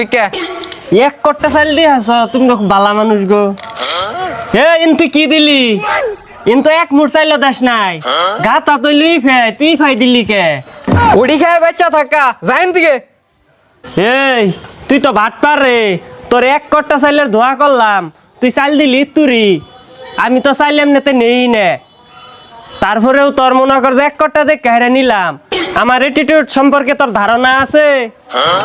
বিকে এক কট্টা চাইল দিয়ে হাস তুমি তো খুব ভালা মানুষ গো। হে ইন্তু কি দিলি? ইন্তু এক মুঠ চাইল দাস নাই গাতা তুই লুই ফে তুই ফাই দিলি কে? ওড়ি খায় বাচ্চা থাকা যাইন দিকে। এই তুই তো ভাত পার রে, তোর এক কট্টা চাইলের ধোয়া করলাম, তুই চাইল দিলি তুরি, আমি তো চাইলাম নেতে নেই নে। তারপরেও তোর মনে কর যে এক কট্টা দেখে হেরে নিলাম, আমার অ্যাটিটিউড সম্পর্কে তোর ধারণা আছে?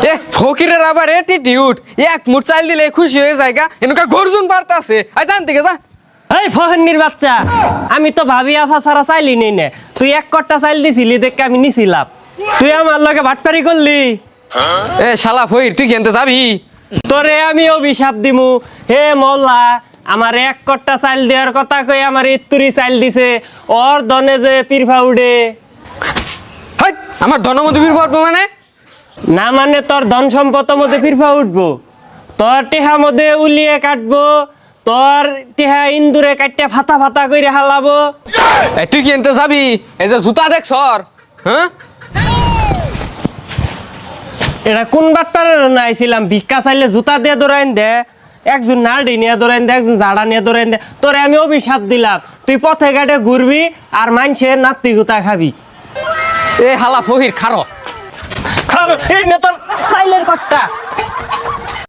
এ ফকিরের আবার অ্যাটিটিউড, এক মুঠ চাল দিলে খুশি হয়ে যায়গা, এনুকা গর্জন পারতাছে। আই জান দিকে যা। এই ফহন্নির বাচ্চা, আমি তো ভাবি আফা সারা চাইলি নেই নে, তুই এক কট্টা চাইল দিছিলি দেখে আমি নিছিলাম, তুই আমার লগে ভাটপারি করলি। এ শালা ফকির তুই কেনতে যাবি? তোরে আমি অভিশাপ দিমু, হে মৌলা আমার এক কট্টা চাইল দেওয়ার কথা কই আমার ইত্তুরি চাইল দিছে, ওর দনে যে পিরফা উড়ে। হাই আমার ধনমতি বীর পড়বো মানে? না মানে তোর ধন সম্পদের মধ্যে ফিরফা উঠবো, তোর টেহা মধ্যে উলিয়ে কাটবো, তোর টেহা ইন্দুরে কাটতে ফাতা ফাতা করে হালাবো। এ তুই কেনতে যাবি? এই যে জুতা দেখ সর। হ্যাঁ এটা কোন বাট্টারে না আইছিলাম, ভিক্ষা চাইলে জুতা দিয়ে দৌড়াইন দে, একজন নাড়ি নিয়ে দৌড়াইন দে, একজন ঝাড়া নিয়ে দৌড়াইন দে। তোরে আমি অভিশাপ দিলাম, তুই পথে ঘাটে ঘুরবি আর মানুষের নাতি গুতা খাবি। এ হালা ফকির খারো। এই নে তোর চাইলের কট্টা।